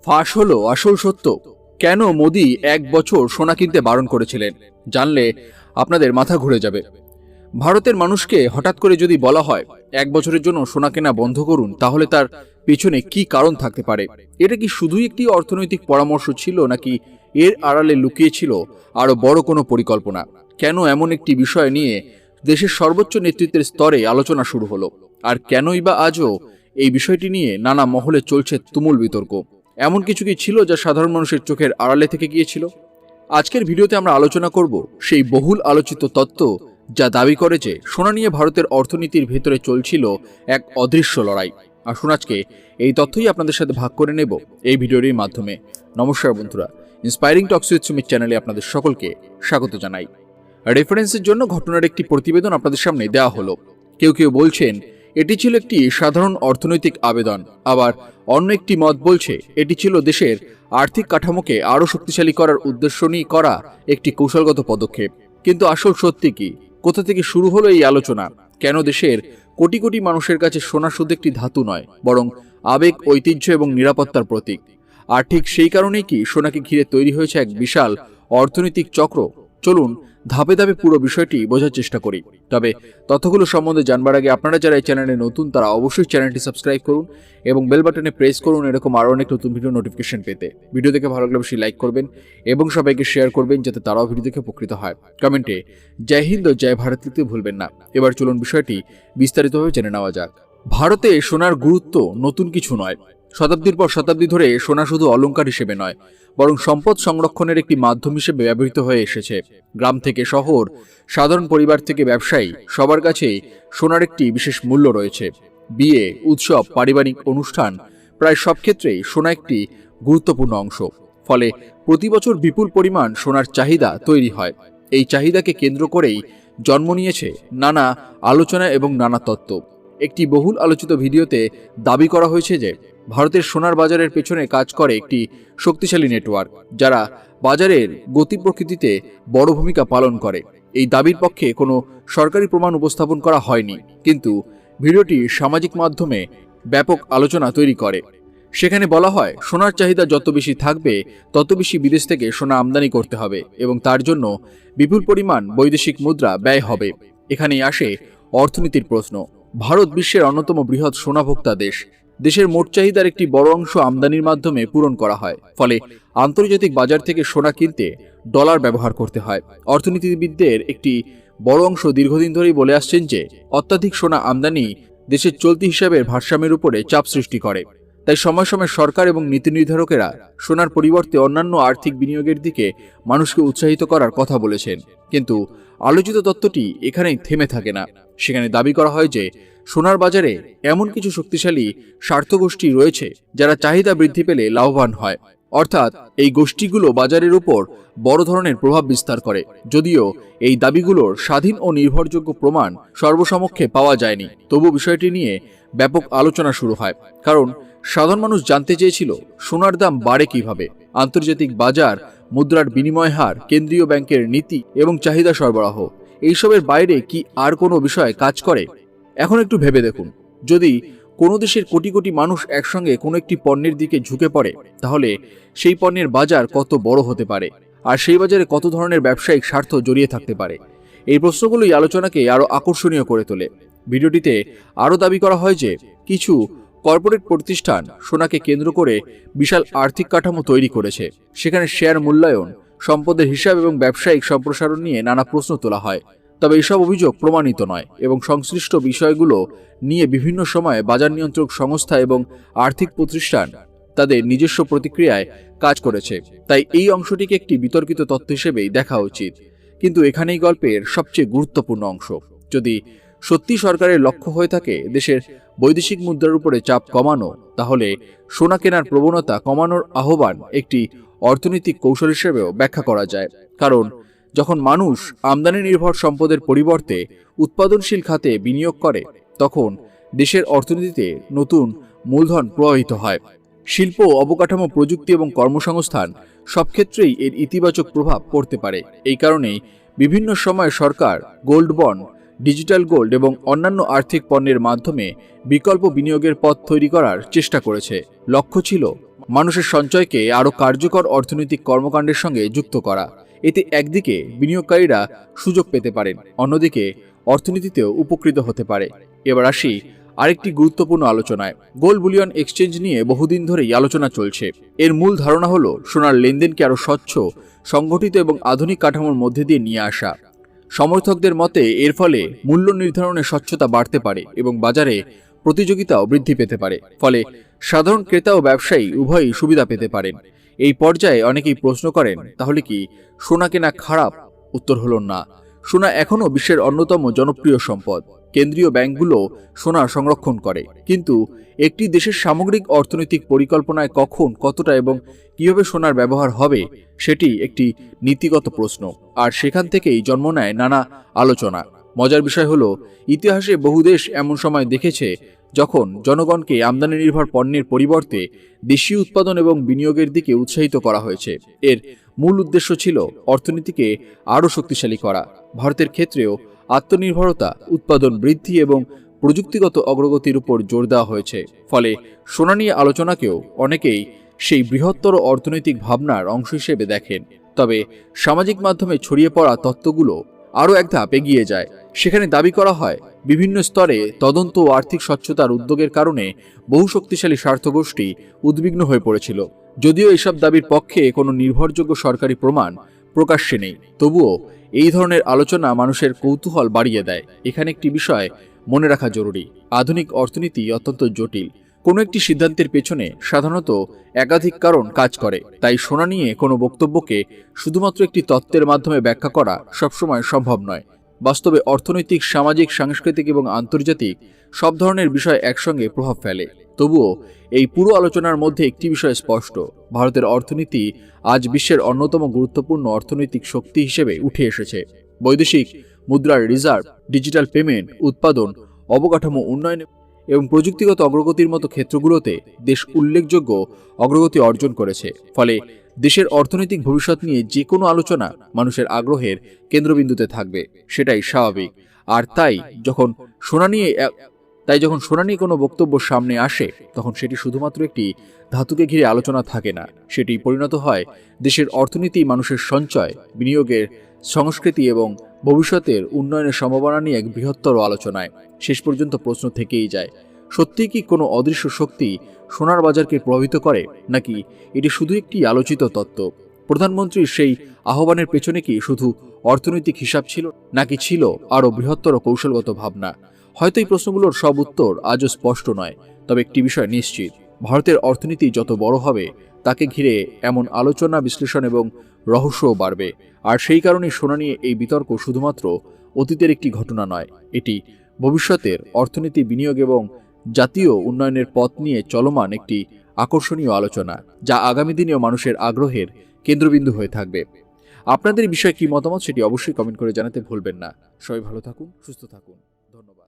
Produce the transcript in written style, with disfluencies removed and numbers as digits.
ফাঁস হলো আসল সত্য। কেন মোদি 1 বছর সোনা কিনতে বারণ করেছিলেন, জানলে আপনাদের মাথা ঘুরে যাবে। ভারতের মানুষকে হঠাৎ করে যদি বলা হয় 1 বছরের জন্য সোনা কেনা বন্ধ করুন, তাহলে তার পিছনে কি কারণ থাকতে পারে? এটা কি শুধুই একটি অর্থনৈতিক পরামর্শ ছিল, নাকি এর আড়ালে লুকিয়ে ছিল আরো বড় কোনো পরিকল্পনা? কেন এমন একটি বিষয় নিয়ে দেশের সর্বোচ্চ নেতৃত্বের স্তরে আলোচনা শুরু হলো? আর কেনই বা আজও এই বিষয়টি নিয়ে নানা মহলে চলছে তুমুল বিতর্ক? এমন কিছু কি ছিল যা সাধারণ মানুষের চোখের আড়ালে থেকে গিয়েছিল? আজকের ভিডিওতে আমরা আলোচনা করব সেই বহুল আলোচিত তত্ত্ব যা দাবি করে যে সোনা নিয়ে ভারতের অর্থনীতির ভেতরে চলছিল এক অদৃশ্য লড়াই। আসুন আজকে এই তথ্যই আপনাদের সাথে ভাগ করে নেব এই ভিডিওর মাধ্যমে। নমস্কার বন্ধুরা, ইন্সপায়ারিং টকস উইথ সুমিত চ্যানেলে আপনাদের সকলকে স্বাগত জানাই। রেফারেন্সের জন্য ঘটনার একটি প্রতিবেদন আপনাদের সামনে দেওয়া হলো। কেউ কেউ বলছেন এটি ছিল একটি সাধারণ অর্থনৈতিক আবেদন, আবার অন্য একটি মত বলছে এটি ছিল দেশের আর্থিক কাঠামোকে আরও শক্তিশালী করার উদ্দেশ্য নিয়ে করা একটি কৌশলগত পদক্ষেপ। কিন্তু আসল সত্যি কি? কোথা থেকে শুরু হলো এই আলোচনা? কেন দেশের কোটি কোটি মানুষের কাছে সোনা শুধু একটি ধাতু নয়, বরং আবেগ, ঐতিহ্য এবং নিরাপত্তার প্রতীক? আর ঠিক সেই কারণেই কি সোনাকে ঘিরে তৈরি হয়েছে এক বিশাল অর্থনৈতিক চক্র? চলুন ধাপে ধাপে পুরো বিষয়টি বোঝার চেষ্টা করি। তবে তথ্যগুলো সম্বন্ধে জানবার আগে আপনারা যারা এই চ্যানেলে নতুন, তারা অবশ্যই চ্যানেলটি সাবস্ক্রাইব করুন এবং বেল বাটনে প্রেস করুন এরকম আরও অনেক নতুন ভিডিও নোটিফিকেশন পেতে। ভিডিও দেখে ভালো লাগলে অবশ্যই লাইক করবেন এবং সবাইকে শেয়ার করবেন যাতে তারাও ভিডিও দেখে উপকৃত হয়। কমেন্টে জয় হিন্দ ও জয় ভারত লিখতে ভুলবেন না। এবার চলুন বিষয়টি বিস্তারিতভাবে জেনে নেওয়া যাক। ভারতে সোনার গুরুত্ব নতুন কিছু নয়। শতাব্দীর পর শতাব্দী ধরে সোনা শুধু অলংকার হিসেবে নয়, বরং সম্পদ সংরক্ষণের একটি মাধ্যম হিসেবে ব্যবহৃত হয়ে এসেছে। গ্রাম থেকে শহর, সাধারণ পরিবার থেকে ব্যবসায়ী, সবার কাছেই সোনার একটি বিশেষ মূল্য রয়েছে। বিয়ে, উৎসব, পারিবারিক অনুষ্ঠান, প্রায় সব ক্ষেত্রেই সোনা একটি গুরুত্বপূর্ণ অংশ। ফলে প্রতি বছর বিপুল পরিমাণ সোনার চাহিদা তৈরি হয়। এই চাহিদাকে কেন্দ্র করেই জন্ম নিয়েছে নানা আলোচনা এবং নানা তত্ত্ব। একটি বহুল আলোচিত ভিডিওতে দাবি করা হয়েছে যে ভারতের সোনার বাজারের পেছনে কাজ করে একটি শক্তিশালী নেটওয়ার্ক, যারা বাজারের গতি প্রকৃতিতে বড় ভূমিকা পালন করে। এই দাবির পক্ষে কোনো সরকারি প্রমাণ উপস্থাপন করা হয়নি, কিন্তু ভিডিওটি সামাজিক মাধ্যমে ব্যাপক আলোচনা তৈরি করে। সেখানে বলা হয় সোনার চাহিদা যত বেশি থাকবে, তত বেশি বিদেশ থেকে সোনা আমদানি করতে হবে এবং তার জন্য বিপুল পরিমাণ বৈদেশিক মুদ্রা ব্যয় হবে। এখানেই আসে অর্থনীতির প্রশ্ন। ভারত বিশ্বের অন্যতম বৃহৎ সোনা ভোক্তা দেশ। দেশের মোট চাহিদার একটি বড় অংশ আমদানির মাধ্যমে পূরণ করা হয়। ফলে আন্তর্জাতিক বাজার থেকে সোনা কিনতে ডলার ব্যবহার করতে হয়। অর্থনীতিবিদদের একটি বড় অংশ দীর্ঘদিন ধরেই বলে আসছেন যে অত্যাধিক সোনা আমদানি দেশের চলতি হিসাবের ভারসাম্যের উপরে চাপ সৃষ্টি করে। তাই সময় সময় সরকার এবং নীতি নির্ধারকেরা সোনার পরিবর্তে অন্যান্য আর্থিক বিনিয়োগের দিকে মানুষকে উৎসাহিত করার কথা বলেছেন। কিন্তু আলোচিত তত্ত্বটি এখানেই থেমে থাকে না। সেখানে দাবি করা হয় যে সোনার বাজারে এমন কিছু শক্তিশালী স্বার্থগোষ্ঠী রয়েছে যারা চাহিদা বৃদ্ধি পেলে লাভবান হয়। অর্থাৎ এই গোষ্ঠীগুলো বাজারের উপর বড় ধরনের প্রভাব বিস্তার করে। যদিও এই দাবিগুলোর স্বাধীন ও নির্ভরযোগ্য প্রমাণ সর্বসমক্ষে পাওয়া যায়নি, তবু বিষয়টি নিয়ে ব্যাপক আলোচনা শুরু হয়। কারণ সাধারণ মানুষ জানতে চেয়েছিল সোনার দাম বাড়ে কিভাবে। আন্তর্জাতিক বাজার, মুদ্রার বিনিময় হার, কেন্দ্রীয় ব্যাংকের নীতি এবং চাহিদা সরবরাহ, এইসবের বাইরে কি আর কোনো বিষয় কাজ করে? এখন একটু ভেবে দেখুন, যদি কোনো দেশের কোটি কোটি মানুষ একসঙ্গে কোনো একটি পণ্যের দিকে ঝুঁকে পড়ে, তাহলে সেই পণ্যের বাজার কত বড় হতে পারে, আর সেই বাজারে কত ধরনের ব্যবসায়িক স্বার্থ জড়িয়ে থাকতে পারে। এই প্রশ্নগুলোই আলোচনাকে আরও আকর্ষণীয় করে তোলে। ভিডিওটিতে আরও দাবি করা হয় যে কিছু কর্পোরেট প্রতিষ্ঠান সোনাকে কেন্দ্র করে বিশাল আর্থিক কাঠামো তৈরি করেছে। সেখানে শেয়ার মূল্যায়ন, সম্পদের হিসাব এবং ব্যবসায়িক সম্প্রসারণ নিয়ে নানা প্রশ্ন তোলা হয়। তবে এসব অভিযোগ প্রমাণিত নয় এবং সংশ্লিষ্ট বিষয়গুলো নিয়ে বিভিন্ন সময়ে বাজার নিয়ন্ত্রক সংস্থা এবং আর্থিক প্রতিষ্ঠান তাদের নিজস্ব প্রতিক্রিয়ায় কাজ করেছে। তাই এই অংশটিকে একটি বিতর্কিত তথ্য হিসেবেই দেখা উচিত। কিন্তু এখানেই গল্পের সবচেয়ে গুরুত্বপূর্ণ অংশ। যদি সত্যি সরকারের লক্ষ্য হয়ে থাকে দেশের বৈদেশিক মুদ্রার উপরে চাপ কমানো, তাহলে সোনা কেনার প্রবণতা কমানোর আহ্বান একটি অর্থনৈতিক কৌশল হিসেবেও ব্যাখ্যা করা যায়। কারণ যখন মানুষ আমদানি নির্ভর সম্পদের পরিবর্তে উৎপাদনশীল খাতে বিনিয়োগ করে, তখন দেশের অর্থনীতিতে নতুন মূলধন প্রবাহিত হয়। শিল্প, অবকাঠামো, প্রযুক্তি এবং কর্মসংস্থান সব ক্ষেত্রেই এর ইতিবাচক প্রভাব পড়তে পারে। এই কারণেই বিভিন্ন সময় সরকার গোল্ড বন্ড, ডিজিটাল গোল্ড এবং অন্যান্য আর্থিক পণ্যের মাধ্যমে বিকল্প বিনিয়োগের পথ তৈরি করার চেষ্টা করেছে। লক্ষ্য ছিল মানুষের সঞ্চয়কে আরও কার্যকর অর্থনৈতিক কর্মকাণ্ডের সঙ্গে যুক্ত করা। এতে একদিকে বিনিয়োগকারীরা সুযোগ পেতে পারেন, অন্যদিকে অর্থনীতিতেও উপকৃত হতে পারে। এবার আসি আরেকটি গুরুত্বপূর্ণ আলোচনায়। গোল্ড বুলিয়ন এক্সচেঞ্জ নিয়ে বহুদিন ধরেই আলোচনা চলছে। এর মূল ধারণা হলো সোনার লেনদেনকে আরও স্বচ্ছ, সংগঠিত এবং আধুনিক কাঠামোর মধ্যে দিয়ে নিয়ে আসা। সমর্থকদের মতে এর ফলে মূল্য নির্ধারণের স্বচ্ছতা বাড়তে পারে এবং বাজারে প্রতিযোগিতাও বৃদ্ধি পেতে পারে। ফলে সাধারণ ক্রেতা ও ব্যবসায়ী উভয়ই সুবিধা পেতে পারেন। এই পর্যায়ে অনেকেই প্রশ্ন করেন, তাহলে কি সোনা কেনা খারাপ? উত্তর হলো না। সোনা এখনও বিশ্বের অন্যতম জনপ্রিয় সম্পদ। কেন্দ্রীয় ব্যাংকগুলো সোনা সংরক্ষণ করে, কিন্তু একটি দেশের সামগ্রিক অর্থনৈতিক পরিকল্পনায় কখন, কতটা এবং কিভাবে সোনার ব্যবহার হবে সেটি একটি নীতিগত প্রশ্ন, আর সেখান থেকেই জন্ম নেয় নানা আলোচনা। মজার বিষয় হলো, ইতিহাসে বহু দেশ এমন সময় দেখেছে যখন জনগণকে আমদানি নির্ভর পণ্যের পরিবর্তে দেশীয় উৎপাদন এবং বিনিয়োগের দিকে উৎসাহিত করা হয়েছে। এর মূল উদ্দেশ্য ছিল অর্থনীতিকে আরও শক্তিশালী করা। ভারতের ক্ষেত্রেও আত্মনির্ভরতা, উৎপাদন বৃদ্ধি এবং প্রযুক্তিগত অগ্রগতির উপর জোর দেওয়া হয়েছে। ফলে সোনা নিয়ে আলোচনাকেও অনেকেই সেই বৃহত্তর অর্থনৈতিক ভাবনার অংশ হিসেবে দেখেন। তবে সামাজিক মাধ্যমে ছড়িয়ে পড়া তত্ত্বগুলো আরও এক ধাপ এগিয়ে যায়। সেখানে দাবি করা হয় বিভিন্ন স্তরে তদন্ত ও আর্থিক স্বচ্ছতার উদ্যোগের কারণে বহু শক্তিশালী স্বার্থগোষ্ঠী উদ্বিগ্ন হয়ে পড়েছিল। যদিও এসব দাবির পক্ষে কোনো নির্ভরযোগ্য সরকারি প্রমাণ প্রকাশ্যে নেই, তবুও এই ধরনের আলোচনা মানুষের কৌতূহল বাড়িয়ে দেয়। এখানে একটি বিষয় মনে রাখা জরুরি, আধুনিক অর্থনীতি অত্যন্ত জটিল। কোনো একটি সিদ্ধান্তের পেছনে সাধারণত একাধিক কারণ কাজ করে। তাই সোনা নিয়ে কোনো বক্তব্যকে শুধুমাত্র একটি তত্ত্বের মাধ্যমে ব্যাখ্যা করা সবসময় সম্ভব নয়। বাস্তবে অর্থনৈতিক, সামাজিক, সাংস্কৃতিক এবং আন্তর্জাতিক সব ধরনের বিষয় একসঙ্গে প্রভাব ফেলে। তবুও এই পুরো আলোচনার মধ্যে একটি বিষয় স্পষ্ট, ভারতের অর্থনীতি আজ বিশ্বের অন্যতম গুরুত্বপূর্ণ অর্থনৈতিক শক্তি হিসেবে উঠে এসেছে। বৈদেশিক মুদ্রার রিজার্ভ, ডিজিটাল পেমেন্ট, উৎপাদন, অবকাঠামো উন্নয়ন এবং প্রযুক্তিগত অগ্রগতির মতো ক্ষেত্রগুলোতে দেশ উল্লেখযোগ্য অগ্রগতি অর্জন করেছে। ফলে দেশের অর্থনৈতিক ভবিষ্যৎ নিয়ে যে কোনো আলোচনা মানুষের আগ্রহের কেন্দ্রবিন্দুতে থাকবে, সেটাই স্বাভাবিক। আর যখন সোনা নিয়ে কোনো বক্তব্য সামনে আসে, তখন সেটি শুধুমাত্র একটি ধাতুকে ঘিরে আলোচনা থাকে না, সেটি পরিণত হয় দেশের অর্থনীতি, মানুষের সঞ্চয়, বিনিয়োগের সংস্কৃতি এবং ভবিষ্যতের উন্নয়নের সম্ভাবনা নিয়ে এক বৃহত্তর আলোচনায়। শেষ পর্যন্ত প্রশ্ন থেকেই যায়, সত্যিই কি কোনো অদৃশ্য শক্তি সোনার বাজারকে প্রভাবিত করে, নাকি এটি শুধু একটি আলোচিত তত্ত্ব? প্রধানমন্ত্রীর সেই আহ্বানের পেছনে কি শুধু অর্থনৈতিক হিসাব ছিল, নাকি ছিল আরও বৃহত্তর কৌশলগত ভাবনা? হয়তো এই প্রশ্নগুলোর সব উত্তর আজও স্পষ্ট নয়, তবে একটি বিষয় নিশ্চিত, ভারতের অর্থনীতি যত বড় হবে তাকে ঘিরে এমন আলোচনা, বিশ্লেষণ এবং রহস্যও বাড়বে। আর সেই কারণে সোনা নিয়ে এই বিতর্ক শুধুমাত্র অতীতের একটি ঘটনা নয়, এটি ভবিষ্যতের অর্থনীতি, বিনিয়োগ এবং জাতীয় উন্নয়নের পথ নিয়ে চলমান একটি আকর্ষণীয় আলোচনা, যা আগামী দিনেও মানুষের আগ্রহের কেন্দ্রবিন্দু হয়ে থাকবে। আপনাদের বিষয়ে কি মতামত সেটি অবশ্যই কমেন্ট করে জানাতে ভুলবেন না। সবাই ভালো থাকুন, সুস্থ থাকুন। ধন্যবাদ।